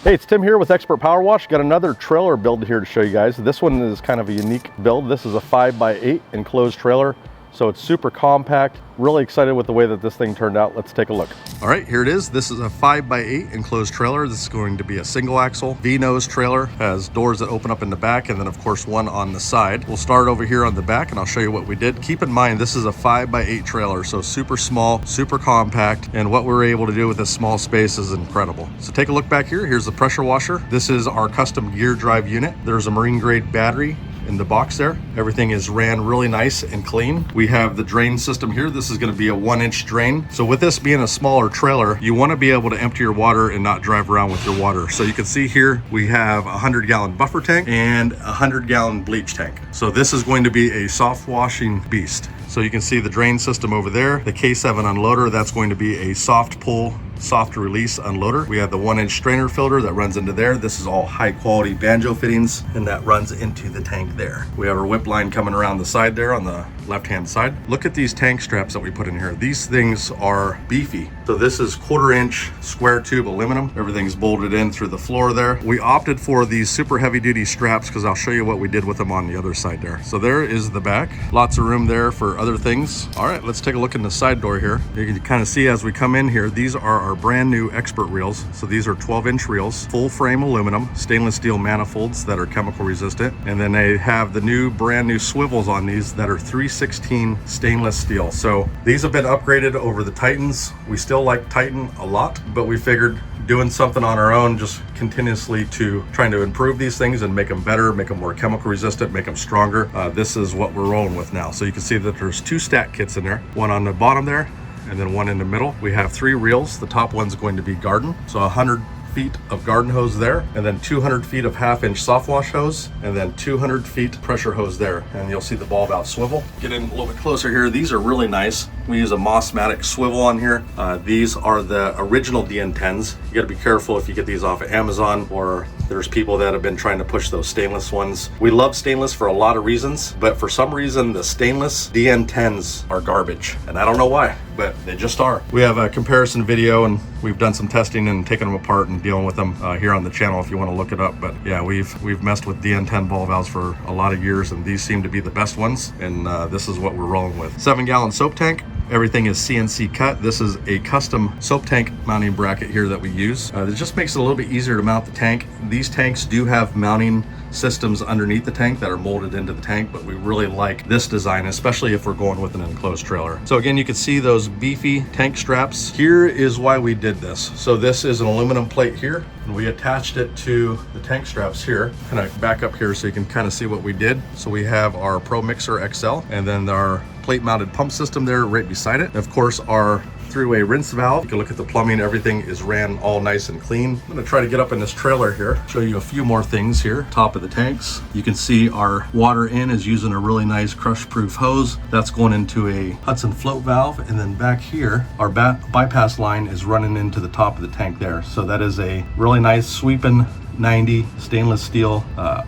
Hey, it's Tim here with Expert Power Wash. Got another trailer build here to show you guys. This one is kind of a unique build. This is a 5x8 enclosed trailer, so it's super compact. Really excited with the way that this thing turned out. Let's take a look. All right, here it is. This is a 5x8 enclosed trailer. This is going to be a single axle V-nose trailer. Has doors that open up in the back and then of course one on the side. We'll start over here on the back and I'll show you what we did. Keep in mind, this is a 5x8 trailer, so super small, super compact, and what we're able to do with this small space is incredible. So take a look back here. Here's the pressure washer. This is our custom gear drive unit. There's a marine grade battery in the box there. Everything is ran really nice and clean. We have the drain system here. This is going to be a 1-inch drain. So with this being a smaller trailer, you want to be able to empty your water and not drive around with your water. So you can see here we have a 100-gallon buffer tank and a 100-gallon bleach tank. So this is going to be a soft washing beast. So you can see the drain system over there, the K7 unloader, that's going to be a soft pull, soft release unloader. We have the 1-inch strainer filter that runs into there. This is all high quality banjo fittings and that runs into the tank there. We have our whip line coming around the side there on the left-hand side. Look at these tank straps that we put in here. These things are beefy. So this is 1/4-inch square tube aluminum. Everything's bolted in through the floor there. We opted for these super heavy duty straps because I'll show you what we did with them on the other side there. So there is the back. Lots of room there for other things. All right, let's take a look in the side door here. You can kind of see as we come in here, these are our brand new Expert reels. So these are 12-inch reels, full frame aluminum, stainless steel manifolds that are chemical resistant. And then they have the new brand new swivels on these that are 316 stainless steel. So these have been upgraded over the Titans. We still like Titan a lot, but we figured doing something on our own, just continuously to trying to improve these things and make them better, make them more chemical resistant, make them stronger. This is what we're rolling with now. So you can see that there's 2 stack kits in there, one on the bottom there and then one in the middle. We have 3 reels. The top one's going to be garden, so 100 feet of garden hose there, and then 200 feet of 1/2-inch soft wash hose, and then 200 feet pressure hose there. And you'll see the ball valve swivel. Get in a little bit closer here. These are really nice. We use a Mossmatic swivel on here. These are the original DN10s. You got to be careful if you get these off of Amazon, or there's people that have been trying to push those stainless ones. We love stainless for a lot of reasons, but for some reason the stainless DN10s are garbage, and I don't know why, but they just are. We have a comparison video and we've done some testing and taken them apart and dealing with them here on the channel if you want to look it up. But yeah, we've messed with DN10 ball valves for a lot of years, and these seem to be the best ones, and this is what we're rolling with. 7-gallon soap tank. Everything is CNC cut. This is a custom soap tank mounting bracket here that we use. It just makes it a little bit easier to mount the tank. These tanks do have mounting systems underneath the tank that are molded into the tank, but we really like this design, especially if we're going with an enclosed trailer. So again, you can see those beefy tank straps. Here is why we did this. So this is an aluminum plate here, and we attached it to the tank straps here. Kind of back up here so you can kind of see what we did. So we have our Pro Mixer XL, and then our plate mounted pump system there right beside it. Of course, our three-way rinse valve. You can look at the plumbing. Everything is ran all nice and clean. I'm going to try to get up in this trailer here, show you a few more things here. Top of the tanks, you can see our water in is using a really nice crush-proof hose. That's going into a Hudson float valve, and then back here, our bypass line is running into the top of the tank there. So that is a really nice sweeping 90 stainless steel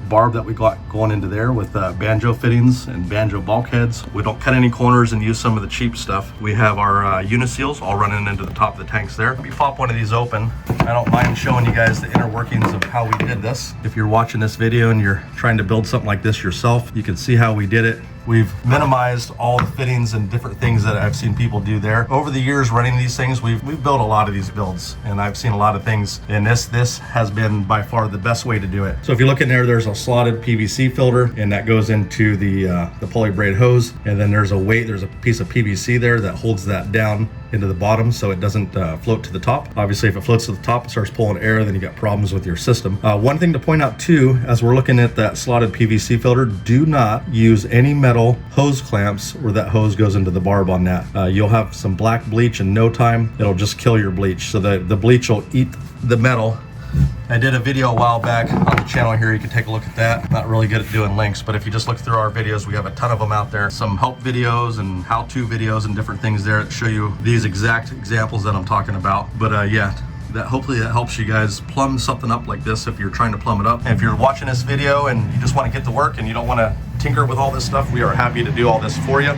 barb that we got going into there with banjo fittings and banjo bulkheads. We don't cut any corners and use some of the cheap stuff. We have our uniseals all running into the top of the tanks there. Let me pop one of these open. I don't mind showing you guys the inner workings of how we did this. If you're watching this video and you're trying to build something like this yourself, you can see how we did it. We've minimized all the fittings and different things that I've seen people do there. Over the years running these things, we've built a lot of these builds, and I've seen a lot of things, and this has been by far the best way to do it. So if you look in there, there's a slotted PVC filter, and that goes into the pulley braid hose, and then there's a piece of PVC there that holds that down into the bottom so it doesn't float to the top. Obviously, if it floats to the top, it starts pulling air, then you got problems with your system. One thing to point out too, as we're looking at that slotted PVC filter, do not use any metal hose clamps where that hose goes into the barb on that. You'll have some black bleach in no time. It'll just kill your bleach. So the bleach will eat the metal. I did a video a while back on the channel here. You can take a look at that. I'm not really good at doing links, but if you just look through our videos, we have a ton of them out there. Some help videos and how-to videos and different things there that show you these exact examples that I'm talking about. But yeah, hopefully that helps you guys plumb something up like this if you're trying to plumb it up. And if you're watching this video and you just want to get to work and you don't want to tinker with all this stuff, we are happy to do all this for you.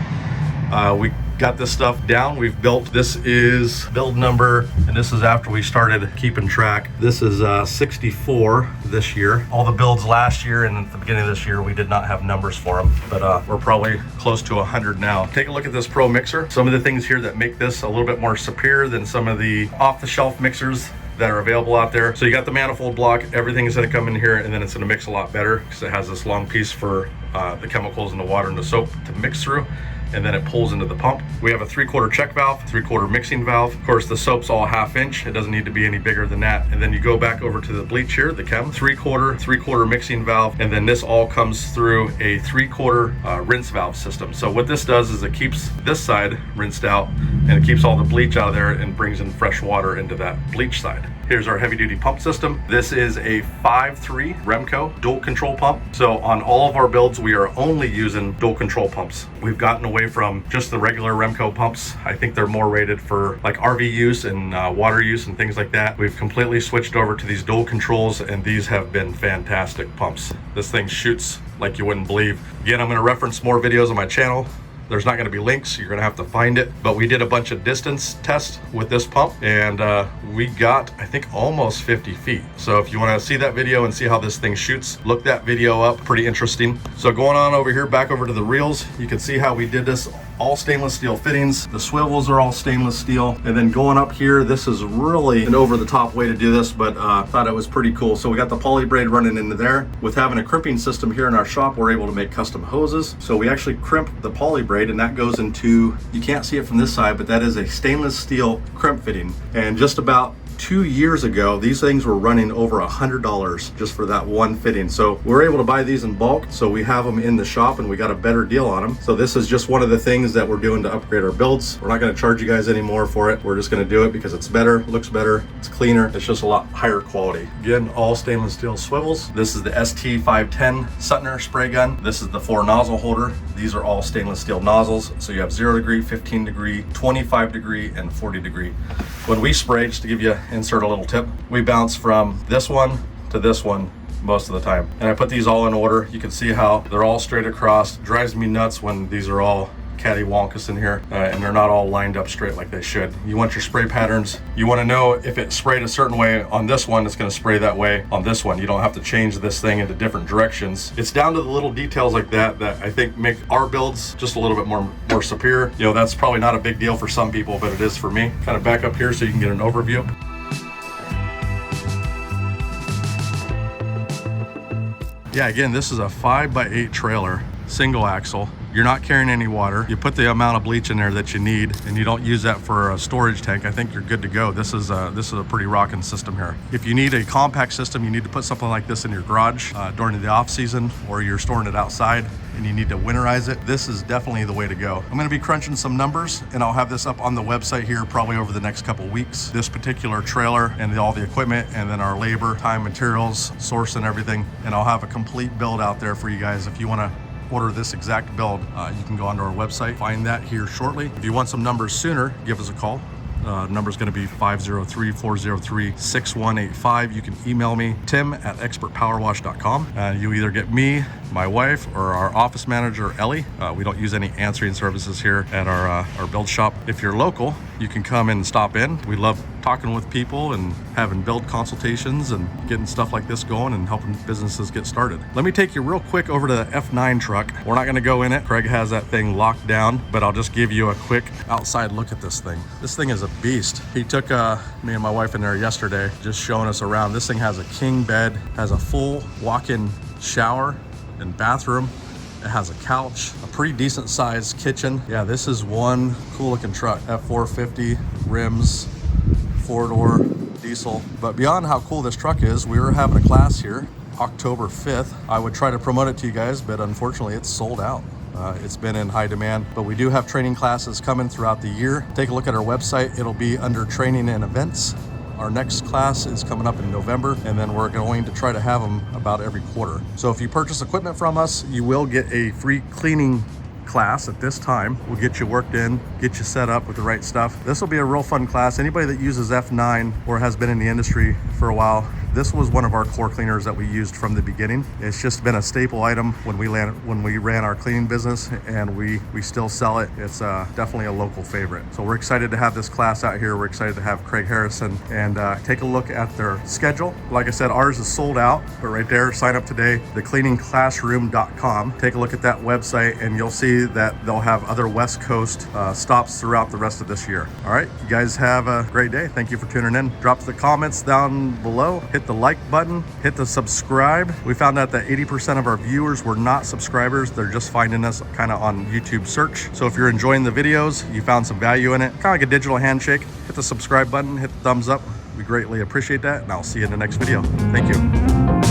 We got this stuff down. We've built, this is build number, and this is after we started keeping track. This is 64 this year. All the builds last year and at the beginning of this year, we did not have numbers for them, but we're probably close to 100 now. Take a look at this Pro mixer. Some of the things here that make this a little bit more superior than some of the off-the-shelf mixers that are available out there. So you got the manifold block, everything is going to come in here, and then it's going to mix a lot better because it has this long piece for the chemicals and the water and the soap to mix through, and then it pulls into the pump. We have a 3/4 check valve, 3/4 mixing valve. Of course, the soap's all 1/2 inch. It doesn't need to be any bigger than that. And then you go back over to the bleach here, the chem, 3/4 mixing valve, and then this all comes through a 3/4 rinse valve system. So what this does is it keeps this side rinsed out, and it keeps all the bleach out of there and brings in fresh water into that bleach side. Here's our heavy duty pump system. This is a 5.3 Remco dual control pump. So on all of our builds, we are only using dual control pumps. We've gotten away from just the regular Remco pumps. I think they're more rated for like RV use and water use and things like that. We've completely switched over to these dual controls, and these have been fantastic pumps. This thing shoots like you wouldn't believe. Again, I'm going to reference more videos on my channel. There's not going to be links, you're going to have to find it, but we did a bunch of distance tests with this pump, and we got, I think, almost 50 feet. So if you want to see that video and see how this thing shoots, look that video up. Pretty interesting. So going on over here, back over to the reels, you can see how we did this. All stainless steel fittings. The swivels are all stainless steel. And then going up here, this is really an over-the-top way to do this, but thought it was pretty cool. So we got the poly braid running into there. With having a crimping system here in our shop, we're able to make custom hoses. So we actually crimp the poly braid, and that goes into, you can't see it from this side, but that is a stainless steel crimp fitting. And just about 2 years ago, these things were running over $100 just for that one fitting. So we're able to buy these in bulk, so we have them in the shop and we got a better deal on them. So this is just one of the things that we're doing to upgrade our builds. We're not going to charge you guys any more for it. We're just going to do it because it's better, looks better, it's cleaner, it's just a lot higher quality. Again, all stainless steel swivels. This is the ST510 Suttner spray gun. This is the 4 nozzle holder. These are all stainless steel nozzles. So you have 0 degree, 15 degree, 25 degree, and 40 degree. When we spray, just to give you, insert a little tip, we bounce from this one to this one most of the time. And I put these all in order. You can see how they're all straight across. It drives me nuts when these are all cattywampus in here and they're not all lined up straight like they should. You want your spray patterns. You want to know if it sprayed a certain way on this one, it's going to spray that way on this one. You don't have to change this thing into different directions. It's down to the little details like that that I think make our builds just a little bit more superior. You know, that's probably not a big deal for some people, but it is for me. Kind of back up here so you can get an overview. Yeah, again, this is a 5x8 trailer, single axle. You're not carrying any water. You put the amount of bleach in there that you need, and you don't use that for a storage tank. I think you're good to go. This is a pretty rocking system here. If you need a compact system, you need to put something like this in your garage during the off season, or you're storing it outside and you need to winterize it. This is definitely the way to go. I'm gonna be crunching some numbers, and I'll have this up on the website here probably over the next couple weeks. This particular trailer and all the equipment, and then our labor, time, materials, source, and everything. And I'll have a complete build out there for you guys. If you wanna order this exact build, you can go onto our website, find that here shortly. If you want some numbers sooner, give us a call. Number's going to be 503-403-6185. You can email me, tim@expertpowerwash.com. You either get me, my wife, or our office manager, Ellie. We don't use any answering services here at our build shop. If you're local, you can come and stop in. We love talking with people and having build consultations and getting stuff like this going and helping businesses get started. Let me take you real quick over to the F9 truck. We're not going to go in it. Craig has that thing locked down, but I'll just give you a quick outside look at this thing. This thing is a beast. He took me and my wife in there yesterday, just showing us around. This thing has a king bed, has a full walk-in shower and bathroom. It has a couch, a pretty decent sized kitchen. Yeah, this is one cool looking truck. F450 rims, 4-door diesel. But beyond how cool this truck is, we were having a class here October 5th. I would try to promote it to you guys, but unfortunately it's sold out. It's been in high demand, but we do have training classes coming throughout the year. Take a look at our website. It'll be under training and events. Our next class is coming up in November, and then we're going to try to have them about every quarter. So if you purchase equipment from us, you will get a free cleaning class at this time. We'll get you worked in, get you set up with the right stuff. This will be a real fun class. Anybody that uses F9 or has been in the industry for a while This was one of our floor cleaners that we used from the beginning. It's just been a staple item when we ran our cleaning business, and we still sell it. It's definitely a local favorite. So we're excited to have this class out here. We're excited to have Craig Harrison, and take a look at their schedule. Like I said, ours is sold out, but right there, sign up today, thecleaningclassroom.com. Take a look at that website, and you'll see that they'll have other West Coast stops throughout the rest of this year. All right, you guys have a great day. Thank you for tuning in. Drop the comments down below, hit the like button, hit the subscribe. We found out that 80% of our viewers were not subscribers. They're just finding us kind of on YouTube search. So if you're enjoying the videos, you found some value in it, kind of like a digital handshake, hit the subscribe button, hit the thumbs up. We greatly appreciate that, and I'll see you in the next video. Thank you.